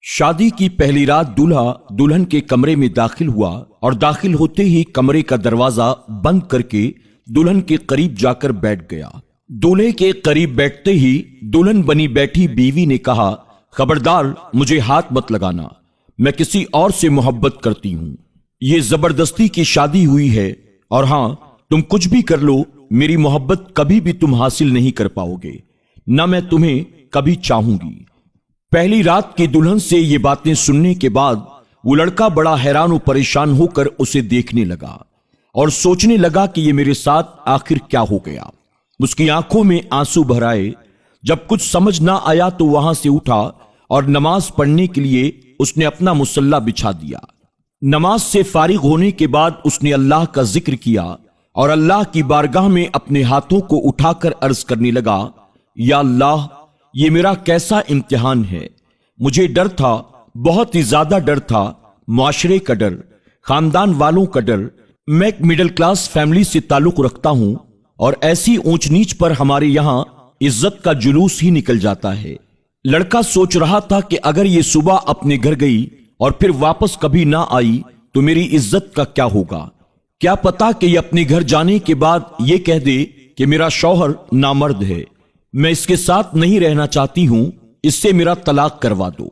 شادی کی پہلی رات دولہا دلہن کے کمرے میں داخل ہوا اور داخل ہوتے ہی کمرے کا دروازہ بند کر کے دلہن کے قریب جا کر بیٹھ گیا۔ دولہے کے قریب بیٹھتے ہی دلہن بنی بیٹھی بیوی نے کہا، خبردار مجھے ہاتھ مت لگانا، میں کسی اور سے محبت کرتی ہوں، یہ زبردستی کی شادی ہوئی ہے، اور ہاں تم کچھ بھی کر لو میری محبت کبھی بھی تم حاصل نہیں کر پاؤ گے، نہ میں تمہیں کبھی چاہوں گی۔ پہلی رات کی دلہن سے یہ باتیں سننے کے بعد وہ لڑکا بڑا حیران و پریشان ہو کر اسے دیکھنے لگا اور سوچنے لگا کہ یہ میرے ساتھ آخر کیا ہو گیا۔ اس کی آنکھوں میں آنسو بھر آئے۔ جب کچھ سمجھ نہ آیا تو وہاں سے اٹھا اور نماز پڑھنے کے لیے اس نے اپنا مصلی بچھا دیا۔ نماز سے فارغ ہونے کے بعد اس نے اللہ کا ذکر کیا اور اللہ کی بارگاہ میں اپنے ہاتھوں کو اٹھا کر عرض کرنے لگا، یا اللہ، یہ میرا کیسا امتحان ہے، مجھے ڈر تھا، بہت ہی زیادہ ڈر تھا، معاشرے کا ڈر، خاندان والوں کا ڈر۔ میں ایک مڈل کلاس فیملی سے تعلق رکھتا ہوں اور ایسی اونچ نیچ پر ہمارے یہاں عزت کا جلوس ہی نکل جاتا ہے۔ لڑکا سوچ رہا تھا کہ اگر یہ صبح اپنے گھر گئی اور پھر واپس کبھی نہ آئی تو میری عزت کا کیا ہوگا؟ کیا پتا کہ یہ اپنے گھر جانے کے بعد یہ کہہ دے کہ میرا شوہر نامرد ہے، میں اس کے ساتھ نہیں رہنا چاہتی ہوں، اس سے میرا طلاق کروا دو۔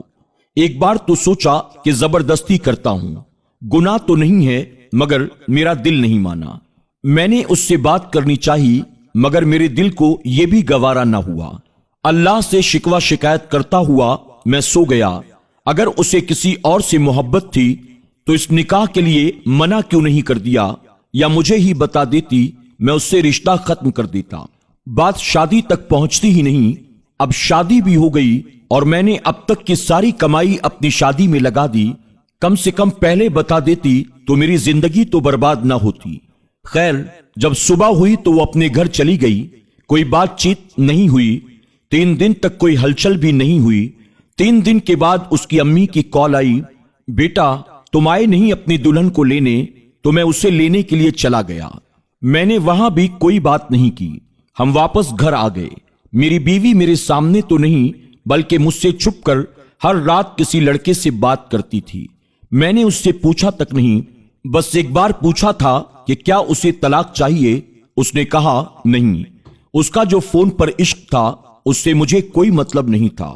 ایک بار تو سوچا کہ زبردستی کرتا ہوں، گناہ تو نہیں ہے، مگر میرا دل نہیں مانا۔ میں نے اس سے بات کرنی چاہی مگر میرے دل کو یہ بھی گوارا نہ ہوا۔ اللہ سے شکوہ شکایت کرتا ہوا میں سو گیا۔ اگر اسے کسی اور سے محبت تھی تو اس نکاح کے لیے منع کیوں نہیں کر دیا، یا مجھے ہی بتا دیتی، میں اس سے رشتہ ختم کر دیتا۔ بات شادی تک پہنچتی ہی نہیں، اب شادی بھی ہو گئی اور میں نے اب تک کی ساری کمائی اپنی شادی میں لگا دی۔ کم سے کم پہلے بتا دیتی تو میری زندگی تو برباد نہ ہوتی۔ خیر، جب صبح ہوئی تو وہ اپنے گھر چلی گئی، کوئی بات چیت نہیں ہوئی، 3 دن تک کوئی ہلچل بھی نہیں ہوئی۔ 3 دن کے بعد اس کی امی کی کال آئی، بیٹا تم آئے نہیں اپنی دلہن کو لینے، تو میں اسے لینے کے لیے چلا گیا۔ میں نے وہاں بھی کوئی بات نہیں کی، ہم واپس گھر آ گئے۔ میری بیوی میرے سامنے تو نہیں بلکہ مجھ سے چھپ کر ہر رات کسی لڑکے سے بات کرتی تھی۔ میں نے اس سے پوچھا تک نہیں، بس ایک بار پوچھا تھا کہ کیا اسے طلاق چاہیے، اس نے کہا نہیں۔ اس کا جو فون پر عشق تھا اس سے مجھے کوئی مطلب نہیں تھا۔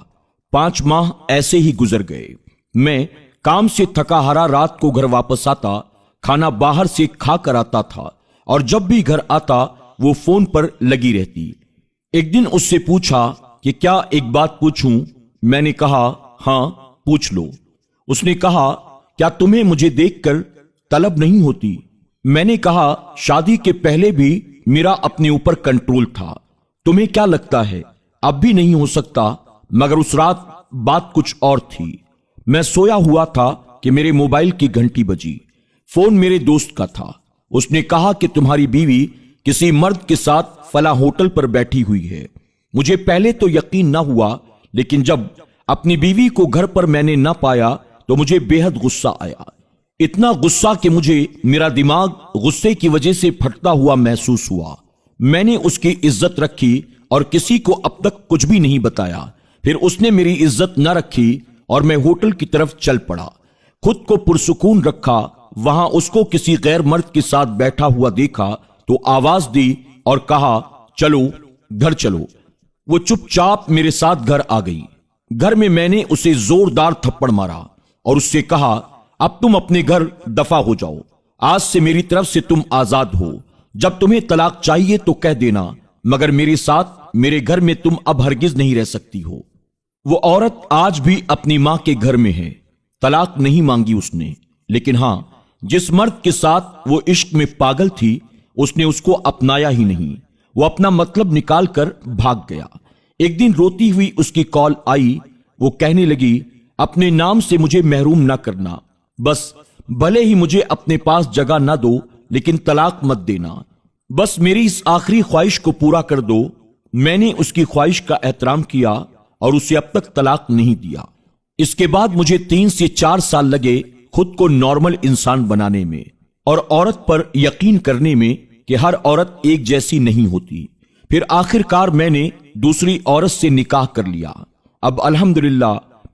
5 ماہ ایسے ہی گزر گئے۔ میں کام سے تھکا ہارا رات کو گھر واپس آتا، کھانا باہر سے کھا کر آتا تھا، اور جب بھی گھر آتا وہ فون پر لگی رہتی۔ ایک دن اس سے پوچھا کہ کیا ایک بات پوچھوں؟ میں نے کہا ہاں پوچھ لو۔ اس نے کہا کیا تمہیں مجھے دیکھ کر طلب نہیں ہوتی؟ میں نے کہا شادی کے پہلے بھی میرا اپنے اوپر کنٹرول تھا، تمہیں کیا لگتا ہے اب بھی نہیں ہو سکتا؟ مگر اس رات بات کچھ اور تھی۔ میں سویا ہوا تھا کہ میرے موبائل کی گھنٹی بجی۔ فون میرے دوست کا تھا۔ اس نے کہا کہ تمہاری بیوی کسی مرد کے ساتھ فلاں ہوٹل پر بیٹھی ہوئی ہے۔ مجھے پہلے تو یقین نہ ہوا، لیکن جب اپنی بیوی کو گھر پر میں نے نہ پایا تو مجھے بے حد غصہ آیا، اتنا غصہ کہ مجھے میرا دماغ غصے کی وجہ سے پھٹتا ہوا محسوس ہوا۔ میں نے اس کی عزت رکھی اور کسی کو اب تک کچھ بھی نہیں بتایا۔ پھر اس نے میری عزت نہ رکھی اور میں ہوٹل کی طرف چل پڑا۔ خود کو پرسکون رکھا، وہاں اس کو کسی غیر مرد کے ساتھ بیٹھا ہوا دیکھا تو آواز دی اور کہا چلو گھر چلو۔ وہ چپ چاپ میرے ساتھ گھر آ گئی۔ گھر میں نے اسے زوردار تھپڑ مارا اور اس سے کہا اب تم اپنے گھر دفع ہو جاؤ، آج سے میری طرف سے تم آزاد ہو، جب تمہیں طلاق چاہیے تو کہہ دینا، مگر میرے ساتھ میرے گھر میں تم اب ہرگز نہیں رہ سکتی ہو۔ وہ عورت آج بھی اپنی ماں کے گھر میں ہے، طلاق نہیں مانگی اس نے، لیکن ہاں جس مرد کے ساتھ وہ عشق میں پاگل تھی اس نے اس کو اپنایا ہی نہیں، وہ اپنا مطلب نکال کر بھاگ گیا۔ ایک دن روتی ہوئی اس کی کال آئی، وہ کہنے لگی اپنے نام سے مجھے محروم نہ کرنا، بس بھلے ہی مجھے اپنے پاس جگہ نہ دو لیکن طلاق مت دینا، بس میری اس آخری خواہش کو پورا کر دو۔ میں نے اس کی خواہش کا احترام کیا اور اسے اب تک طلاق نہیں دیا۔ اس کے بعد مجھے 3 سے 4 سال لگے خود کو نارمل انسان بنانے میں اور عورت پر یقین کرنے میں کہ ہر عورت ایک جیسی نہیں ہوتی۔ پھر آخر کار میں نے دوسری عورت سے نکاح کر لیا۔ اب الحمدللہ